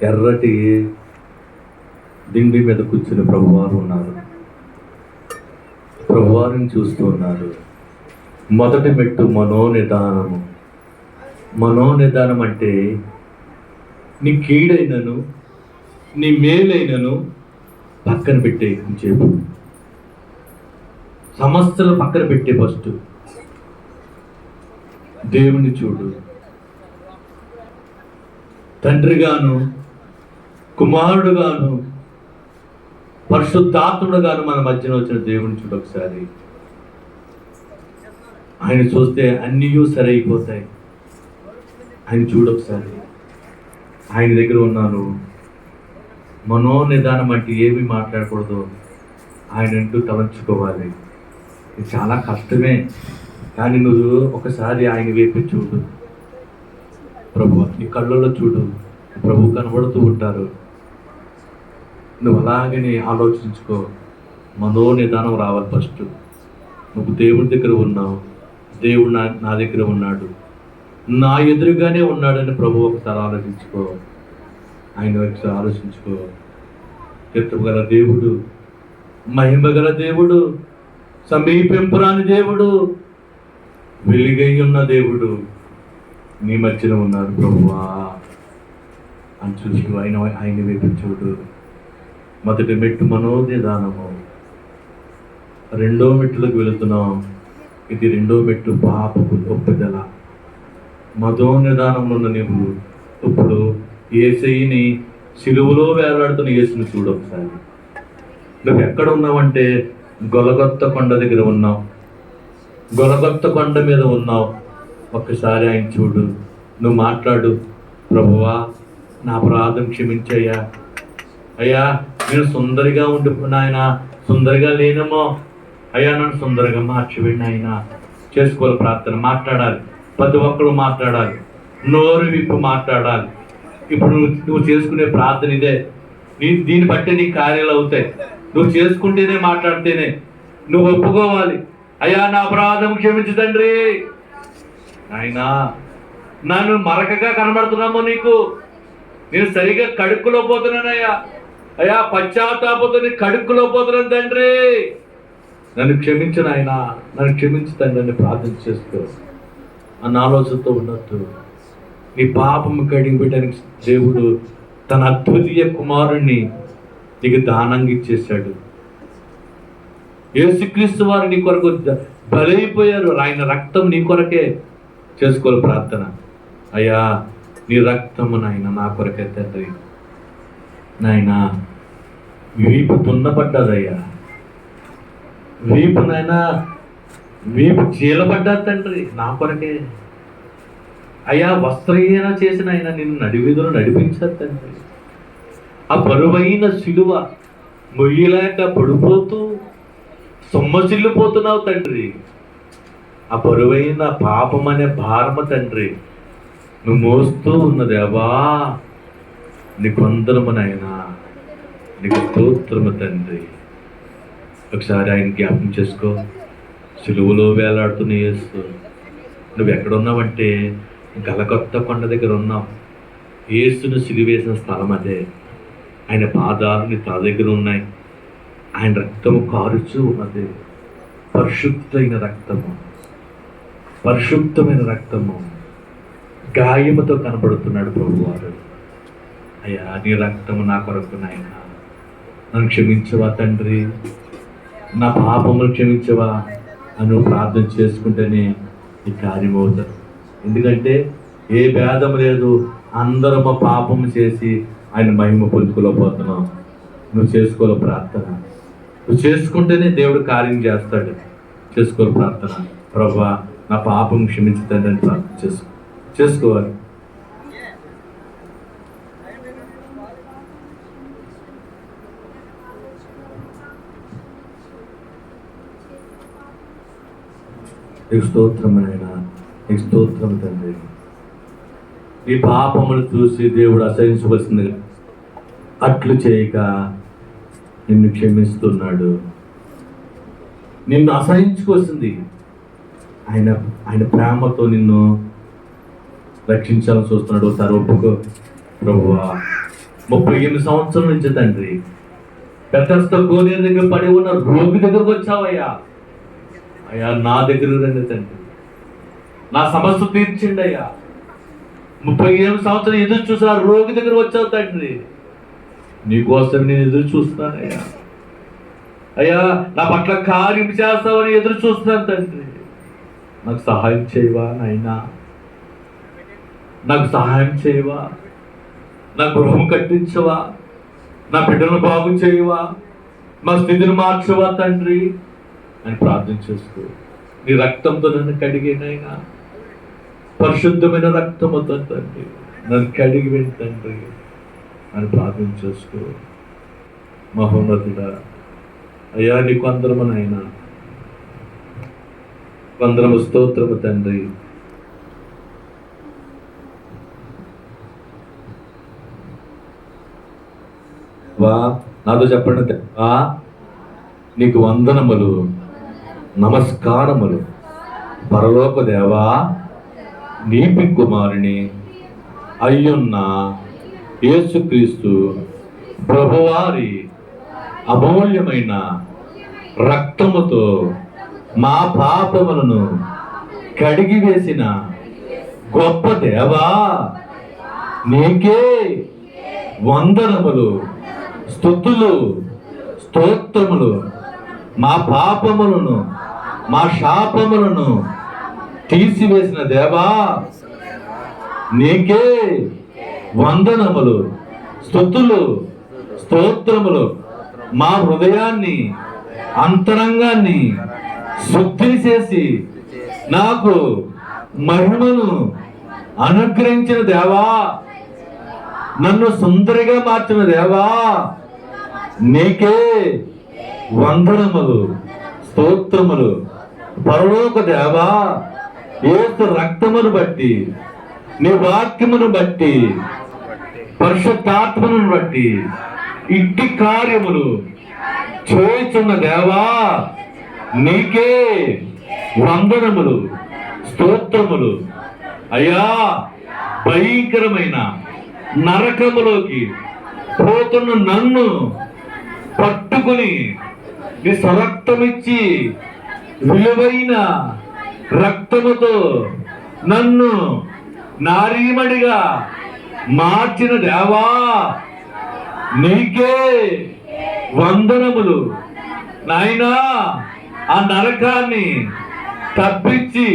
ఎర్రటి దిండి మీద కూర్చుని ప్రభువారు ఉన్నారు. ప్రభువారిని చూస్తూ ఉన్నారు. మొదటి మెట్టు మనోనిదానము. మనోనిదానం అంటే నీ కీడైనను నీ మేలైనను పక్కన పెట్టే చెప్పు. సమస్యలు పక్కన పెట్టే ఫస్ట్ దేవుని చూడు. తండ్రిగాను కుమారుడుగాను పరిశుద్ధాత్ముడుగాను మన మధ్యన వచ్చిన దేవుని చూడు ఒకసారి. ఆయన చూస్తే అన్నీ సరైపోతాయి. ఆయన చూడొకసారి. ఆయన దగ్గర ఉన్నాను. మనోనిదానం అంటే ఏమి మాట్లాడకూడదు, ఆయన అంటూ తలంచుకోవాలి. ఇది చాలా కష్టమే, కానీ నువ్వు ఒకసారి ఆయన వైపు చూడు. ప్రభు నీ కళ్ళల్లో చూడు. ప్రభు కనబడుతూ ఉంటారు. నువ్వు అలాగనే ఆలోచించుకో. మనోనిదానం రావాలి ఫస్ట్. నువ్వు దేవుడి దగ్గర ఉన్నావు, దేవుడు నా దగ్గర ఉన్నాడు, నా ఎదురుగానే ఉన్నాడని ప్రభు ఒకసారి ఆలోచించుకో. ఆయన ఒకసారి ఆలోచించుకో. కృతజ్ఞత గల దేవుడు, మహిమ గల దేవుడు, సమీపింపురాని దేవుడు, వెలుగై ఉన్న దేవుడు నీ మధ్యన ఉన్నారు ప్రభువా అని చూసి ఆయన వైపు చూడు. మొదటి మెట్టు మనోనిదానము. రెండో మెట్టులకు వెళుతున్నాం. ఇది రెండో మెట్టు పాపపు ఒప్పుదల. మనోనిదానంలో ఉన్న నువ్వు ఇప్పుడు యేసయ్యని సిలువలో వేలాడుతున్న యేసుని చూడు ఒకసారి. నువ్వు ఎక్కడ ఉన్నావంటే గొలగొత్త కొండ దగ్గర ఉన్నావు. గొలగొత్త కొండ మీద ఉన్నావు. ఒక్కసారి ఆయన చూడు. నువ్వు మాట్లాడు. ప్రభువా నా అపరాధం క్షమించయ్యా. అయ్యా నేను సుందరిగా ఉండి నాయన సుందరిగా లేనేమో. అయ్యా నన్ను సుందరంగా మార్చివేయండి ఆయన. చేసుకోవాలి ప్రార్థన. మాట్లాడాలి. ప్రతి ఒక్కరు మాట్లాడాలి. నోరు విప్పు మాట్లాడాలి. ఇప్పుడు నువ్వు చేసుకునే ప్రార్థన ఇదే. దీన్ని బట్టి నీ కార్యాలు అవుతాయి. నువ్వు చేసుకుంటేనే, మాట్లాడితేనే. నువ్వు ఒప్పుకోవాలి. అయ్యా నా అపరాధం క్షమించు తండ్రి. ఆయన నన్ను మరకగా కనబడుతున్నామో నీకు. నేను సరిగా కడుక్కులో పోతున్నానయ్యా. అయ్యా పశ్చాత్తాపంతో నీ కడుక్కులో పోతున్నాను తండ్రి. నన్ను క్షమించు నాయన, నన్ను క్షమించు తండ్రి అని ప్రార్థన చేసుకో అన్న ఆలోచనతో ఉన్నట్టు. నీ పాపము కడిగి పెట్టడానికి దేవుడు తన అద్వితీయ కుమారుణ్ణి నీకు దానంగా ఇచ్చేశాడు. యేసుక్రీస్తు వారు నీ కొరకు బలైపోయారు. ఆయన రక్తం నీ కొరకే. చేసుకోవాలి ప్రార్థన. అయ్యా నీ రక్తము నాయన నా కొరకే తండ్రి. నాయన వీపు తున్నపడ్డదయ్యా. వీపు నాయన వీపు చీలబడ్డది తండ్రి నా కొరకే. అయ్యా వస్త్రహీన చేసిన ఆయన నిన్ను నడివీధులు నడిపించారు తండ్రి. ఆ బరువైన సిలువ మొయ్యలేక పడిపోతూ సొమ్మసిల్లిపోతున్నావు తండ్రి. ఆ బరువైన పాపం అనే భారమ తండ్రి నువ్వు మోస్తూ ఉన్నదేవా. నీకు వందనము నాయనా, నీకు స్తోత్రము తండ్రి. ఒకసారి ఆయన జ్ఞాపకం చేసుకో. సిలువలో వేలాడుతున్న యేసు. నువ్వు ఎక్కడున్నావంటే గలగొత్త కొండ దగ్గర ఉన్నావు. యేసును సిలువేసిన స్థలం అదే. ఆయన పాదాలు నీ తల దగ్గర ఉన్నాయి. ఆయన రక్తము కారుచూ ఉన్నది. పరిశుద్ధమైన రక్తము, పరిశుద్ధమైన రక్తము. గాయముతో కనబడుతున్నాడు ప్రభువారు. అయ్యా నీ రక్తము నా కొరకు నాయన. నన్ను క్షమించవా తండ్రి, నా పాపములు క్షమించవా అని ప్రార్థన చేసుకుంటేనే ఈ కార్యం అవుతుంది. ఎందుకంటే ఏ భేదం లేదు. అందరం పాపము చేసి ఆయన మహిమ పొందుకోలేకపోతున్నాం. నువ్వు చేసుకోవాలి ప్రార్థన. నువ్వు చేసుకుంటేనే దేవుడు కార్యం చేస్తాడు. చేసుకోవాలి ప్రార్థన. ప్రభువా నా పాపం క్షమించుతాను అని ప్రార్థన చేసుకోవాలి. స్తోత్రం నాయన, స్తోత్రం తండ్రి. ఈ పాపములు చూసి దేవుడు అసహించవలసింది అట్లు చేయక నిన్ను క్షమిస్తున్నాడు. నిన్ను అసహించుకోవాల్సింది ఆయన ప్రేమతో నిన్ను రక్షించాలని చూస్తున్నాడు. ఒకసారి ఒప్పుకో. ప్రభువా 38 సంవత్సరాల నుంచి తండ్రి బెతెస్దా కోనేరు దగ్గర పడి ఉన్న రోగి దగ్గరకు వచ్చావయ్యా. అయ్యా నా దగ్గర రండి తండ్రి, నా సమస్య తీర్చిండి అయ్యా. 38 సంవత్సరాలు ఎదురు చూసి ఆ రోగి దగ్గర వచ్చావు తండ్రి, నీకోసం నేను ఎదురు చూస్తున్నానయ్యా. అయ్యా నా పట్ల కార్యం చేస్తావని ఎదురు చూస్తున్నాను తండ్రి, నాకు సహాయం చేయవా నాయనా, నాకు సహాయం చేయవా, నా గృహం కట్టించవా, నా బిడ్డలను బాగు చేయవా, మా స్థితిని మార్చవా తండ్రి అని ప్రార్థన చేస్తూ నీ రక్తంతో నన్ను కడిగినైనా, పరిశుద్ధమైన రక్తముతో తండ్రి నన్ను కడిగి తండ్రి అని ప్రార్థన చేస్తూ మహోన్నతుడా అయ్యా నీకు అందరము నాయనా, వందనము స్తోత్రము తండ్రి. వా నాతో చెప్పండి, వా నీకు వందనములు నమస్కారములు పరలోక దేవా, నీ కుమారుని అయ్యున్న యేసుక్రీస్తు ప్రభువారి అమూల్యమైన రక్తముతో మా పాపములను కడిగి వేసిన గొప్ప దేవా, నీకే వందనములు స్తుతులు స్తోత్రములు. మా పాపములను మా శాపములను తీసివేసిన దేవా, నీకే వందనములు స్తుతులు స్తోత్రములు. మా హృదయాన్ని అంతరంగాన్ని శుద్ధి చేసి నాకు మహిమను అనుగ్రహించిన దేవా, నన్ను సుందరిగా మార్చిన దేవా, నీకే వందనములు స్తోత్రములు. పరలోక దేవా, యేసు రక్తమును బట్టి, నీ వాక్యమును బట్టి, పరిశుద్ధాత్మను బట్టి ఇట్టి కార్యములు చేస్తున్న దేవా, నీకే వందనములు స్తోత్రములు. అయ్యా భయంకరమైన నరకములోకి పోతున్న నన్ను పట్టుకుని నీ స్వరక్తమిచ్చి విలువైన రక్తముతో నన్ను నారీమణిగా మార్చిన దేవా, నీకే వందనములు నాయనా. ఆ నరకాన్ని తప్పించి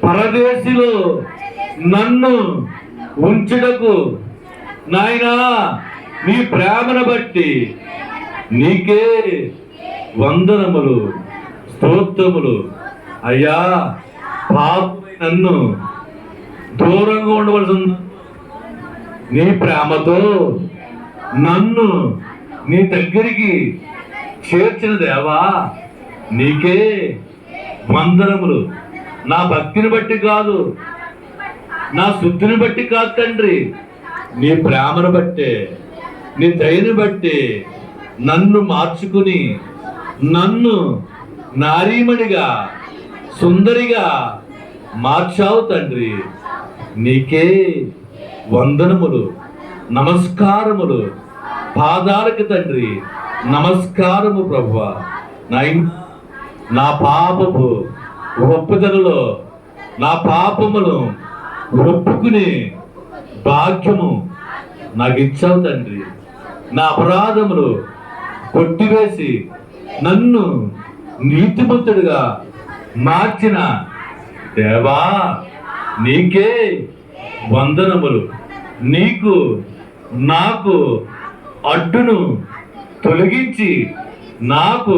పరదేశిలో నన్ను ఉంచుటకు నాయనా నీ ప్రేమను బట్టి నీకే వందనములు స్తోత్రములు. అయ్యా పాపి నన్ను దూరంగా ఉండవలసిన నీ ప్రేమతో నన్ను నీ దగ్గరికి చేర్చిన దేవా, నీకే వందనములు. నా భక్తిని బట్టి కాదు, నా శుద్ధిని బట్టి కాదు తండ్రి, నీ ప్రేమను బట్టే, నీ దయని బట్టి నన్ను మార్చుకుని నన్ను నారీమణిగా సుందరిగా మార్చావు తండ్రి. నీకే వందనములు నమస్కారములు. పాదాలకు తండ్రి నమస్కారము ప్రభువా. నా పాపపు ఒప్పుదలలో నా పాపములు ఒప్పుకునే భాగ్యము నాకు ఇచ్చావు తండ్రి. నా అపరాధములు కొట్టివేసి నన్ను నీతిమంతుడిగా మార్చిన దేవా, నీకే వందనములు. నీకు నాకు అడ్డును తొలగించి నాకు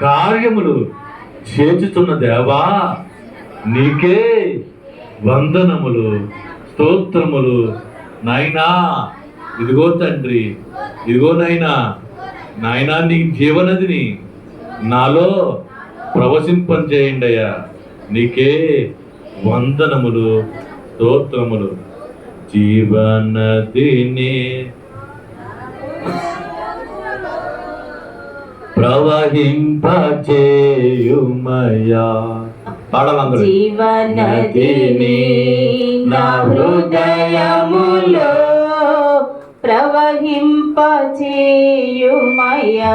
కార్యములు చేర్చుతున్న దేవా, నీకే వందనములు స్తోత్రములు నాయనా. ఇదిగో తండ్రి, ఇదిగో నాయనా, నాయనా నీ జీవనదిని నాలో ప్రవశింపజేయండి అయ్యా. నీకే వందనములు స్తోత్రములు. జీవనదిని ప్రవహింపచేయుమయ్యా. పాడాలందరూ. జీవనదిని నా హృదయములో ప్రవహింపచేయుమయ్యా.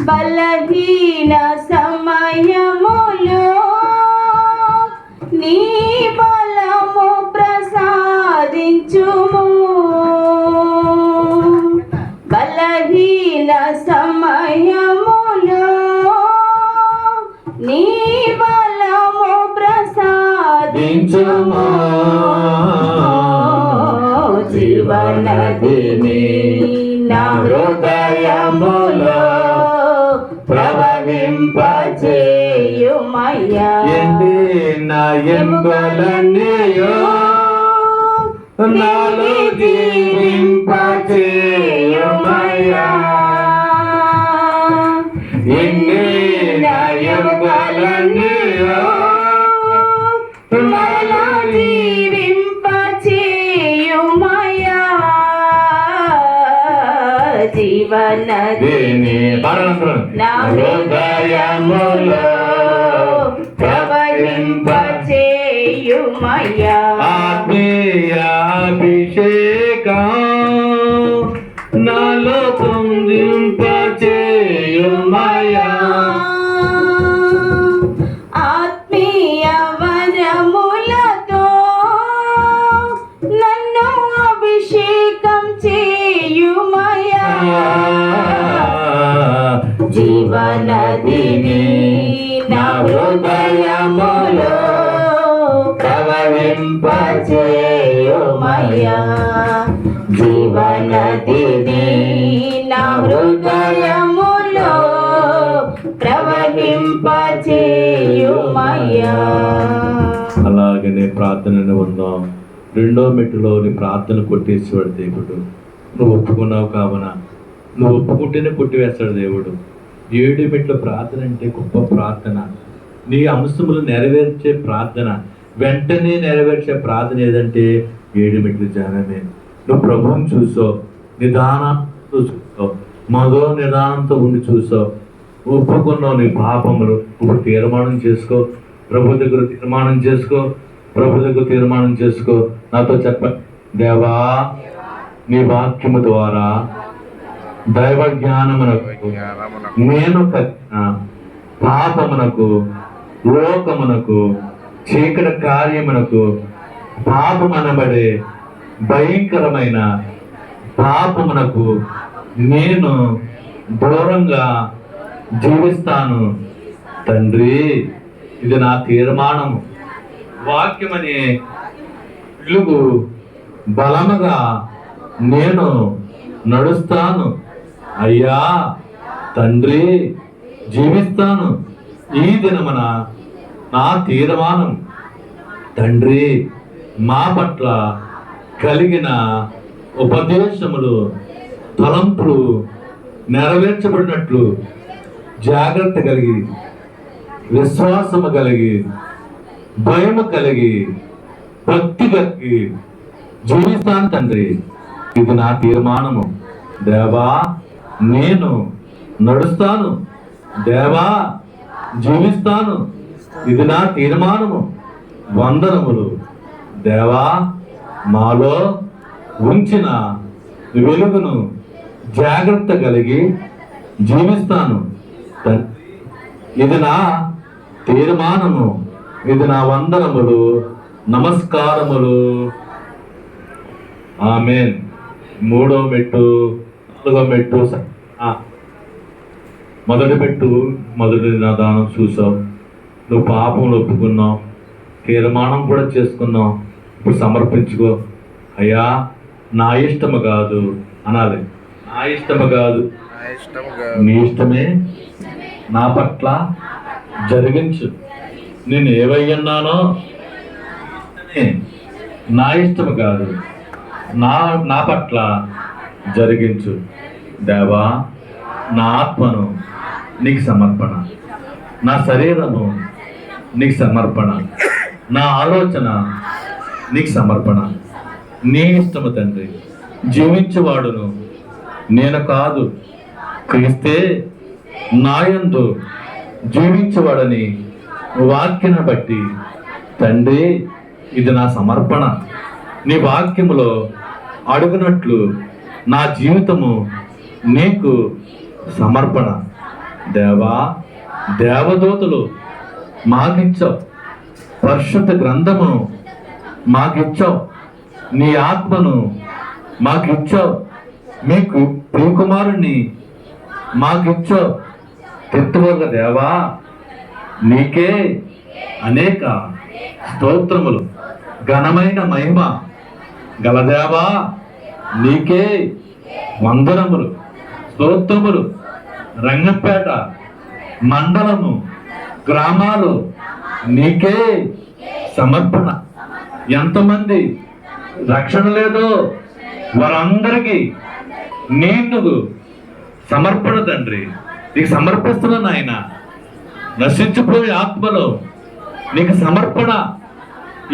బలహీన సమయములో నీ బలము ప్రసాదించుము. బలహీన సమయములో నీ బలము ప్రసాదించుము. జీవనదిని నా హృదయములో ప్రవహింపచేయుమయ్యా. నా ఎంబలన్నీయో నాలో జీవింపచేయుమయ్యా. నా ఎంబలన్నీయో నాలో జీవింపచేయుమయ్యా. జీవనదిని నా హృదయములో ప్రవహింపచేయుమయ్యా. ఆత్మీయాభిషేకం నాలో పొందింపచేయుమయ్యా. ఆత్మీయ వరములతో నన్ను అభిషేకం చేయుమయ్యా. జీవనదిని నా హృదయములో ప్రవహింపచేయుమయ్యా. జీవనదిని నా హృదయములో ప్రవహింపచేయుమయ్యా. అలాగనే ప్రార్థనను ఉందాం. రెండో మెట్టులో నీ ప్రార్థన కొట్టేసేవాడు దేవుడు. నువ్వు ఒప్పుకున్నావు కావున నువ్వు ఒప్పుకుంటేనే కొట్టివేస్తాడు దేవుడు. 7 మెట్ల ప్రార్థన అంటే గొప్ప ప్రార్థన. నీ అంశములు నెరవేర్చే ప్రార్థన, వెంటనే నెరవేర్చే ప్రార్థన ఏదంటే 7 మెట్ల ధ్యానమే. నువ్వు ప్రభువుని చూసావు, నిదానంతో చూసావు, మదో నిదానంతో ఉండి చూసావు, ఒప్పుకున్నావు నీ పాపములు. ఇప్పుడు తీర్మానం చేసుకో, ప్రభు దగ్గర తీర్మానం చేసుకో, ప్రభు దగ్గర తీర్మానం చేసుకో. నాతో చెప్పండి. దేవా, నీ వాక్యము ద్వారా దైవ జ్ఞానమునకు నేను పాపమునకు, లోకమునకు, చీకటి కార్యమునకు, పాపమనబడే భయంకరమైన పాపమునకు నేను దూరంగా జీవిస్తాను తండ్రి. ఇది నా తీర్మానము. వాక్యమనే వెలుగు బలముగా నేను నడుస్తాను అయ్యా తండ్రి, జీవిస్తాను. ఈ దినమున నా తీర్మానం తండ్రి, మా పట్ల కలిగిన ఉపదేశములు, తలంపులు నెరవేర్చబడినట్లు జాగ్రత్త కలిగి, విశ్వాసము కలిగి, భయము కలిగి, భక్తి కలిగి జీవిస్తాను తండ్రి. ఇది నా తీర్మానము. దేవా, నేను నడుస్తాను. దేవా, జీవిస్తాను. ఇది నా తీర్మానము. వందనములు దేవా. మాలో ఉంచిన వెలుగును జాగ్రత్త కలిగి జీవిస్తాను. ఇది నా తీర్మానము. ఇది నా వందనములు, నమస్కారములు. ఆమేన్. 3వ మెట్టు, 4వ మెట్టు. మొదటి మెట్టు, మొదటి నిదానం చూసావు. నువ్వు పాపములు ఒప్పుకున్నావు, తీర్మానం కూడా చేసుకున్నావు. ఇప్పుడు సమర్పించుకో. అయ్యా, నా ఇష్టము కాదు అనాలి. నా ఇష్టము కాదు, నీ ఇష్టమే నా పట్ల జరిగించు. నేను ఏవయ్యున్నానో నా ఇష్టము కాదు, నా పట్ల జరిగించు. దేవా, నా ఆత్మను నీకు సమర్పణ, నా శరీరము నీకు సమర్పణ, నా ఆలోచన నీకు సమర్పణ. నీ ఇష్టము తండ్రి. జీవించేవాడును నేను కాదు, క్రీస్తే నాయందు జీవించేవాడని వాక్యను బట్టి తండ్రి, ఇది నా సమర్పణ. నీ వాక్యములో అడుగునట్లు నా జీవితము నీకు సమర్పణ. దేవా, దేవదూతలు మాకిచ్చావు, పరిశుద్ధ గ్రంథమును మాకిచ్చావు, నీ ఆత్మను మాకిచ్చావు, మీకు ప్రియకుమారుణ్ణి మాకిచ్చావు. తిత్తువర్గ దేవా, నీకే అనేక స్తోత్రములు, ఘనమైన మహిమ గలదేవా, నీకే వందనములు, స్తోత్రములు. రంగంపేట మండలము, గ్రామాలు నీకే సమర్పణ. ఎంతమంది రక్షణ లేదో వారందరికీ నీకు సమర్పణ తండ్రి, నీకు సమర్పిస్తున్నాను ఆయన. నశించిపోయే ఆత్మలో నీకు సమర్పణ.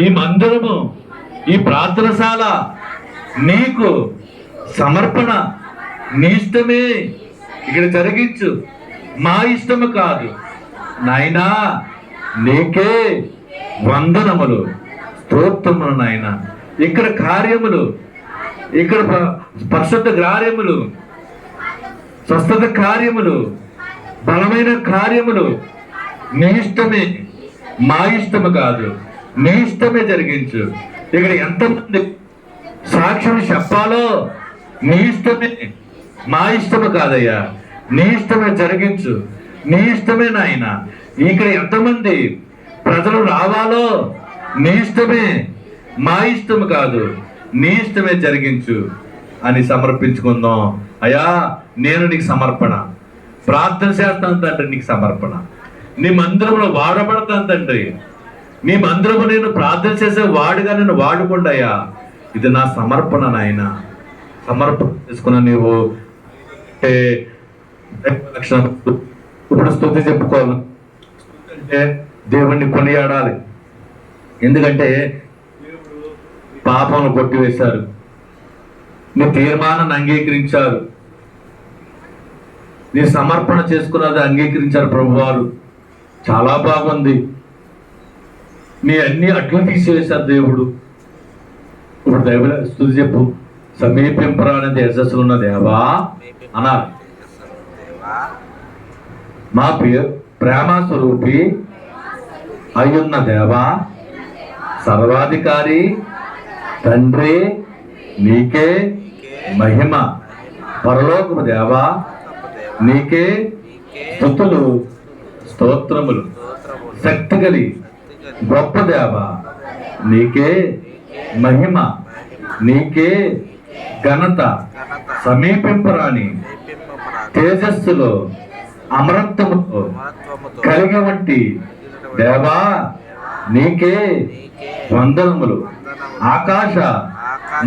ఈ మందిరము, ఈ ప్రార్థనశాల నీకు సమర్పణ. నీ ఇష్టమే ఇక్కడ జరిగించు, మా ఇష్టము కాదు నాయనా. నీకే వందనములు, స్తోత్రములు నాయన. ఇక్కడ కార్యములు, ఇక్కడ పరిశుద్ధ కార్యములు, స్వస్థత కార్యములు, బలమైన కార్యములు నీ ఇష్టమే, మా ఇష్టము కాదు, నీ ఇష్టమే జరిగించు. ఇక్కడ ఎంతమంది సాక్ష్యం చెప్పాలో నీ ఇష్టమే, మా ఇష్టము కాదయ్యా, నీ ఇష్టమే జరిగించు, నీ ఇష్టమే నాయన. ఇక్కడ ఎంతమంది ప్రజలు రావాలో నీ ఇష్టమే, మా ఇష్టము కాదు, నీ ఇష్టమే జరిగించు అని సమర్పించుకుందాం. అయ్యా, నేను నీకు సమర్పణ. ప్రార్థన చేస్తాను తండ్రి, నీకు సమర్పణ. నీ మందిరంలో వాడబడతాను తండ్రి, నీ మందిరము నేను ప్రార్థన చేసే వాడుగా నేను వాడుకోండి అయ్యా. ఇది నా సమర్పణ నాయన. సమర్పణ చేసుకున్న నీవు ఇప్పుడు స్తుతి చెప్పుకోవాలి. అంటే దేవుణ్ణి కొనియాడాలి. ఎందుకంటే పాపమును కొట్టివేశారు, నీ తీర్మానాన్ని అంగీకరించారు, నీ సమర్పణ చేసుకున్నది అంగీకరించారు ప్రభువారు. చాలా బాగుంది. నీ అన్ని అడ్లు తీసివేశారు దేవుడు. ఇప్పుడు దైవ స్తుతి చెప్పు. సమీపింపరాని యశస్సులు ఉన్న దేవా అన్నారు. మా ప్రేమ స్వరూపి అయ్యున్న దేవా, సర్వాధికారి తండ్రి, నీకే మహిమ. పరలోకము దేవా, నీకే స్తుతులు, స్తోత్రములు. శక్తి గలి గొప్ప దేవా, నీకే మహిమ, నీకే ఘనత. సమీపింపరాని తేజస్సులో అమరత్వముతో కలిగి వంటి దేవా, నీకే వందనములు. ఆకాశ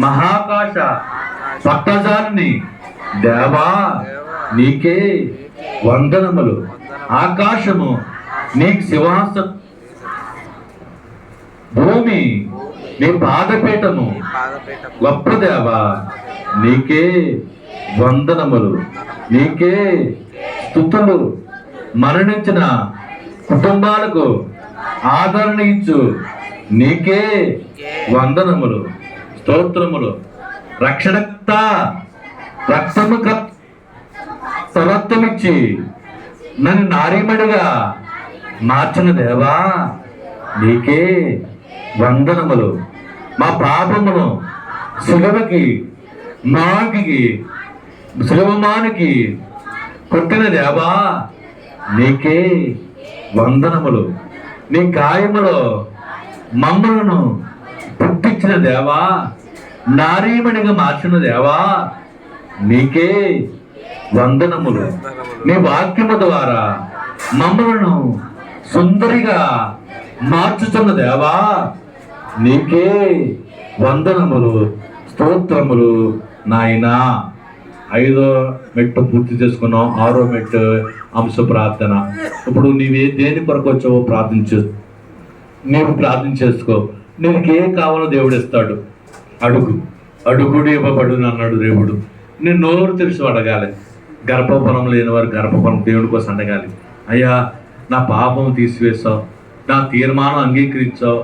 మహాకాశ పట్టజాలని దేవా, నీకే వందనములు. ఆకాశము నీకు సింహాసనం, భూమి నీ పాదపీఠము. గొప్ప దేవా, నీకే వందనములు, నీకే స్తుతులు. మరణించిన కుటుంబాలకు ఆదరణ ఇచ్చు నీకే వందనములు, స్తోత్రములు. రక్షణకర్త, రక్తము సరత్వమిచ్చి నన్ను నారీమడిగా మార్చిన దేవా, నీకే వందనములు. మా పాపమును సిలువకి మాకి సిలువమానికి కొట్టిన దేవా, నీకే వందనములు. నీ గాయములో మమ్మలను పుట్టించిన దేవా, నారీమణిగా మార్చిన దేవా, నీకే వందనములు. నీ వాక్యము ద్వారా మమ్మలను సుందరిగా మార్చుతున్న దేవా, నీకే వందనములు, స్తోత్రములు నాయనా. 5వ మెట్టు పూర్తి చేసుకున్నాం. 6వ మెట్టు అంశ ప్రార్థన. ఇప్పుడు దేని కొరకు వచ్చావో నీవు ప్రార్థన చేసుకో. నీకు ఏం కావాలో దేవుడు ఇస్తాడు. అడుగు, అడుగుడు ఇవ్వబడును అన్నాడు దేవుడు. నేను నోరు తెలిసి అడగాలి. గర్భఫలం లేని వారు గర్భఫలం దేవుడి కోసం అడగాలి. అయ్యా, నా పాపం తీసివేసావు, నా తీర్మానం అంగీకరించావు,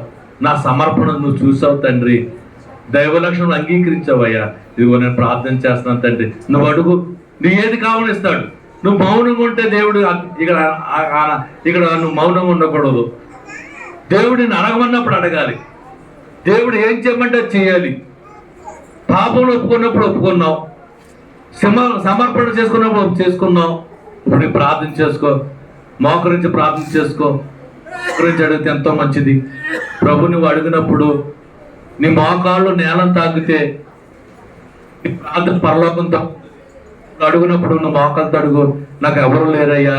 నా సమర్పణ నువ్వు చూసావు తండ్రి. దైవ లక్షణం అంగీకరించావయ్యా. ఇదిగో నేను ప్రార్థన చేస్తున్నాను తండ్రి, నువ్వు అడుగు, నీ ఏది కావాలని ఇస్తాడు. నువ్వు మౌనంగా ఉంటే దేవుడు ఇక్కడ నువ్వు మౌనంగా ఉండకూడదు. దేవుడిని అడగమన్నప్పుడు అడగాలి. దేవుడు ఏం చేయమంటే చేయాలి. పాపంలో ఒప్పుకున్నప్పుడు ఒప్పుకున్నావు, సమర్పణ చేసుకున్నప్పుడు చేసుకున్నావు. ఇప్పుడు నీ ప్రార్థన చేసుకో, మోకరించి ప్రార్థన చేసుకో. మోకరించి అడిగితే ఎంతో మంచిది. ప్రభు నువ్వు అడిగినప్పుడు నీ మోకాళ్ళు నేలను తాగితే నీ ప్రార్థన పరలోకంతో అడుగునప్పుడు నువ్వు మోకాలతో అడుగు, నాకు ఎవరు లేరయ్యా,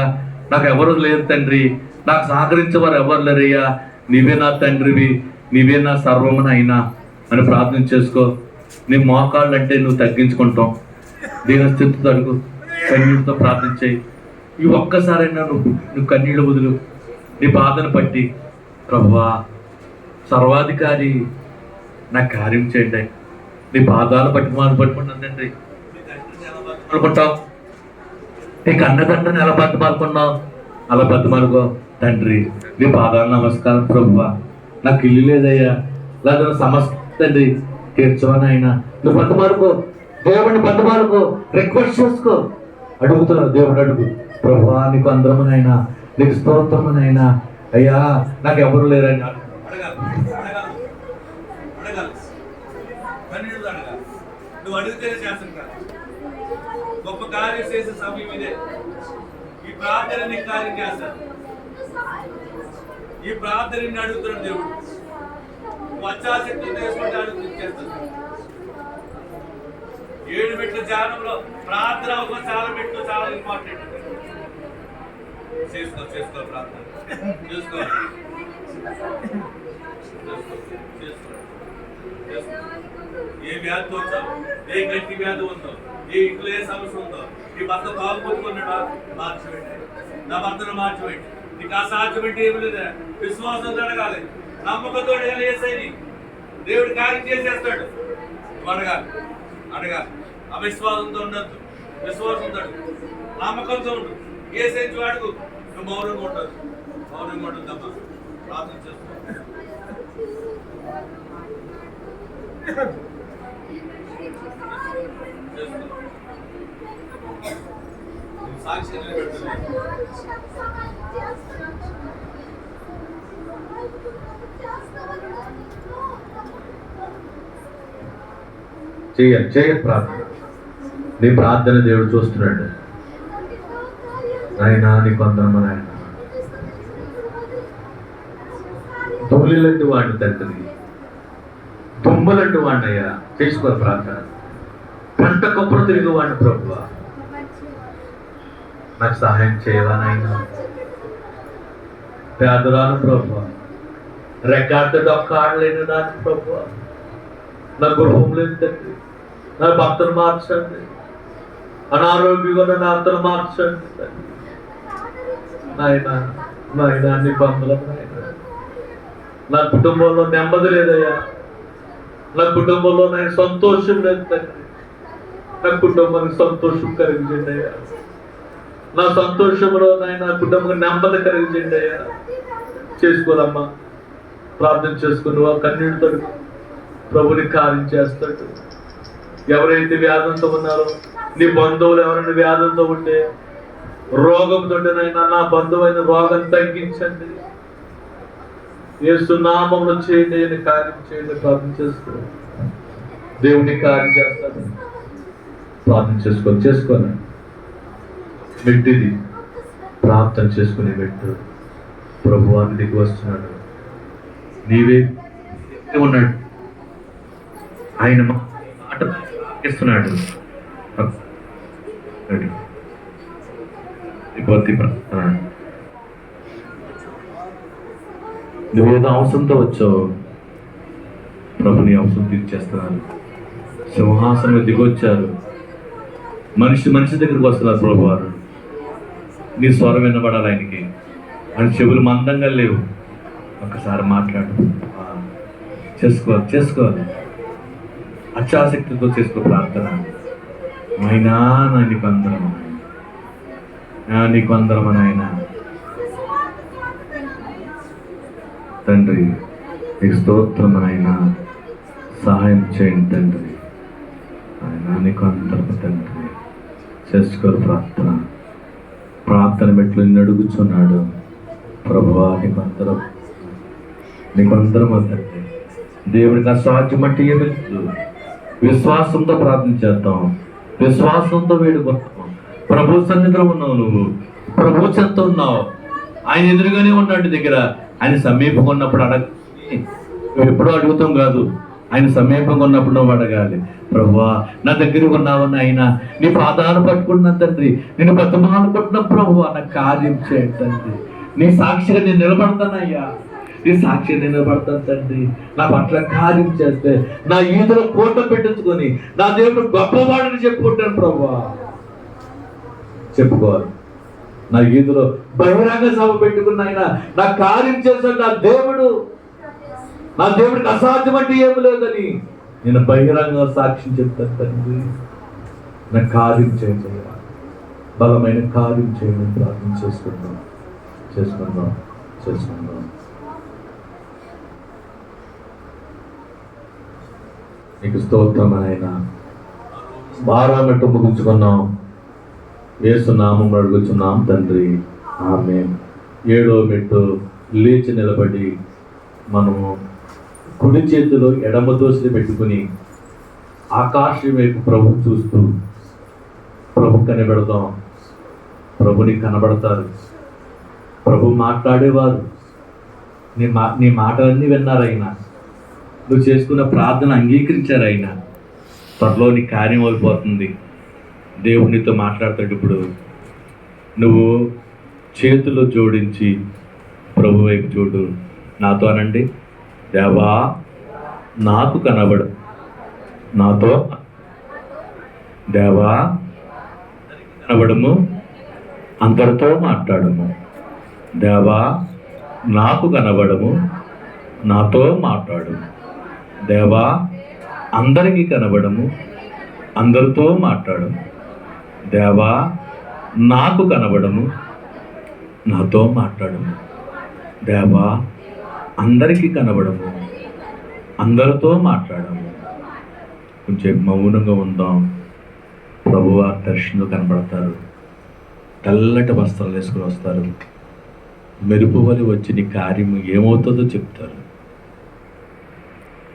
నాకు ఎవరు లేరు తండ్రి, నాకు సహకరించేవారు ఎవరు లేరయ్యా, నీవే నా తండ్రివి, నీవే నా సర్వమునైనా అని ప్రార్థన చేసుకో. నీ మోకాళ్ళు అంటే నువ్వు తగ్గించుకుంటాం. దీనస్థితితో అడుగు, కన్నీళ్ళతో ప్రార్థన చేయి. ఈ ఒక్కసారైనా నువ్వు కన్నీళ్ళు వదులు. నీ బాధను బట్టి ప్రభువా సర్వాధికారి నాకు కార్యం చేయండి. నీ పాదాలు పట్టుకున్నానండి. అనుకుంటావు నీ కన్నతండ్రిని ఎలా బతిమాలుకున్నావు, అలా బతిమాలుకో. తండ్రి నీ పాదాలు నమస్కారం ప్రభువా, నాకు ఇల్లు లేదయ్యా, లేదా సమస్య తండ్రి తీర్చమని అయినా నువ్వు బతిమాలుకో. దేవుడిని బతిమాలుకో, రిక్వెస్ట్ చేసుకో. అడుగుతున్నావు దేవుడు, అడుగు. ప్రభువా నీకు అందరమునైనా, నీకు స్తోత్రమునైనా, అయ్యా నాకు ఎవరు లేరని నువ్వు అడిగితేనే చేస్తాను కదా. గొప్ప కార్యం చేసే సమయం ఇదే. ఈ ప్రార్థన నీ కార్యం చేస్తాను. ఈ ప్రార్థన నిన్ను అడుగుతున్నాడు దేవుడు. వచ్చాశక్తి చేసుకుంటే అడుగుతాను. 7 మెట్ల ధ్యానంలో ప్రార్థన ఒక చాలా మెట్లు చాలా ఇంపార్టెంట్. చేసుకో ప్రార్థన చేసుకో. ఏ వ్యాధి వచ్చావు, ఏ గట్టి వ్యాధి ఉందో, ఏ ఇంట్లో ఏ సమస్య ఉందో, నీ భర్త తాగుపోతున్నాడా మార్చిపెట్టి, నా భర్తను మార్చిపెట్టి, నీకు అసాధ్యపెట్టి ఏమి లేదా, విశ్వాసంతో అడగాలి, నమ్మకంతో వేసేది. దేవుడు కార్యం చేసేస్తాడు. అడగాలి. అవిశ్వాసంతో ఉండద్దు, విశ్వాసంతో అడుగు, నమ్మకంతో ఉండు. ఏసేంచు అడుగు. నువ్వు మౌనంగా ఉంటుందమ్మా. ప్రార్థన చేసుకో. సాక్షి చేయ ప్రార్థన. నీ ప్రార్థన దేవుడు చూస్తున్నాడు. నాయనా నీకు అందరము నాయన, ధూళిలంటి వాడిని తండ్రి, దుమ్ములంటి వాడిని అయ్యా చేసుకో ప్రార్థన. పంట కొప్పుడు తిరిగి వాడిని ప్రభువా నాకు సహాయం చేయవా నాయన. పేదరాను ప్రభువా, రెక్కాడితే డొక్క ఆడలేని దాన్ని ప్రభువా, నా గృహం లేదు తండ్రి, నా భర్తను మార్చండి, అనారోగ్యంగా నా భర్తను మార్చండి నాయన. నాయన నీ బంధువులు నాయన, నా కుటుంబంలో నెమ్మది లేదయ్యా, నా కుటుంబంలో నేను సంతోషం లేదు తండ్రి, నా కుటుంబానికి సంతోషం కలిగించండి అయ్యా, నా సంతోషంలో నాయన కుటుంబానికి నెమ్మది కలిగించండి అయ్యా. చేసుకోదమ్మా, ప్రార్థన చేసుకుని కన్నీటితో ప్రభుని కార్యం చేస్తాడు. ఎవరైతే వ్యాధంతో ఉన్నారో, నీ బంధువులు ఎవరైనా వ్యాధంతో ఉంటే, రోగంతోటేనైనా నా బంధువైన రోగం తగ్గించండి, యేసు నామములో చేయండి అని కార్యం చేయండి. ప్రార్థన చేసుకో, దేవుని కార్యం చేస్తాడు. ప్రార్థన చేసుకోని మెట్టిది ప్రార్థన చేసుకునే మెట్టు. ప్రభువాన్ని దిగి వస్తున్నాడు, నీవే ఉన్నాడు, ఆయన మాట ఇస్తున్నాడు. నువ్వేదో అవసరంతో వచ్చావు, ప్రభుని అవసరం తీర్చేస్తున్నారు. సింహాసనం దిగొచ్చారు, మనిషి దగ్గరికి వస్తున్నారు. ప్రభు వారు నీ స్వరం వినబడాలి ఆయనకి. ఆయన చెవులు మందంగా లేవు. ఒక్కసారి మాట్లాడు, చేసుకోవాలి. అత్యాసక్తితో చేసుకో ప్రార్థన. అయినా నీకు అందరం ఆయన తండ్రి, నీకు స్తోత్రం ఆయన. సహాయం చేయండి తండ్రి. ఆయన నీకు అందరూ తండ్రి. చేసుకోరు ప్రార్థన మెట్లు నిన్ను అడుగుచున్నాడు. ప్రభువా నీకు అందరం తండ్రి. దేవుడికి అసాధ్యం అంటే ఏమి లేదు. విశ్వాసంతో ప్రార్థన చేద్దాం, విశ్వాసంతో వేడుకుంటాం. ప్రభు సన్నిధిలో ఉన్నావు, నువ్వు ప్రభు చెంత ఉన్నావు, ఆయన ఎదురుగానే ఉన్నాడు దగ్గర. ఆయన సమీపంగా ఉన్నప్పుడు నువ్వు ఎప్పుడూ అడుగుతాం కాదు, ఆయన సమీపంగా ఉన్నప్పుడు నువ్వు అడగాలి. ప్రభువా నా దగ్గర ఉన్నావని ఆయన నీ పాదాలు పట్టుకున్నా తండ్రి, నేను బతుమాలుకుంటున్నా ప్రభువా నా కార్యం చేయండి తండ్రి. నీ సాక్షిగా నేను నిలబడతానయ్యా, నీ సాక్షిగా నిలబడతాను తండ్రి. నా పట్ల కార్యం చేస్తే నా ఈదులో కోట పెట్టించుకొని నా దేవుడు గొప్పవాడిని చెప్పుకుంటాను ప్రభువా. చెప్పుకోవాలి. నా ఈదులో బహిరంగ సభ పెట్టుకున్న ఆయన నా కార్యం చేశాడు. నా దేవుడికి అసాధ్యం అంటే ఏమి లేదని నేను బహిరంగ సాక్ష్యం చెప్తాను తండ్రి. నా కార్యం చేయాలి, బలమైన కార్యం చేయమని ప్రార్థన చేసుకుందాం. నీకు స్తోత్రం ఆయన. వారామెట్టు ముగించుకున్నాం. యేసు నామం అడుగుచున్నాం తండ్రి, ఆమేన్. 7వ మెట్టు లేచి నిలబడి మనము కుడి చేతిలో ఎడమ దోసిని పెట్టుకుని ఆకాశం వైపు ప్రభు చూస్తూ ప్రభు కనబడదాం. ప్రభుని కనబడతారు. ప్రభు మాట్లాడేవారు. నీ మాటలన్నీ విన్నారు ఆయన. నువ్వు చేసుకున్న ప్రార్థన అంగీకరించారు ఆయన. త్వరలో నీ కార్యం అయిపోతుంది. దేవుడు నీతో మాట్లాడతాడు. ఇప్పుడు నువ్వు చేతులు జోడించి ప్రభు వైపు చూడు. నాతో అనండి, దేవా నాకు కనబడు. నాతో దేవా కనబడము, అందరితో మాట్లాడము. దేవా నాకు కనబడము, నాతో మాట్లాడు. దేవా అందరికీ కనబడము, అందరితో మాట్లాడు. దేవా నాకు కనబడము, నాతో మాట్లాడము. దేవా అందరికీ కనబడము, అందరితో మాట్లాడము. కొంచెం మౌనంగా ఉందాం. ప్రభువా దర్శనంలో కనబడతారు. తెల్లటి వస్త్రాలు వేసుకుని వస్తారు. మెరుపు వలి వచ్చి నీ కార్యము ఏమవుతుందో చెప్తారు.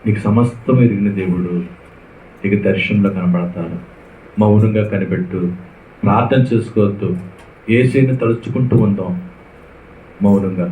నీకు సమస్తం ఎరిగిన దేవుడు నీకు దర్శనంలో కనబడతారు. మౌనంగా కనిపెట్టు. ప్రార్థన చేసుకోవద్దు. యేసుని తలుచుకుంటూ ఉందాం మౌనంగా.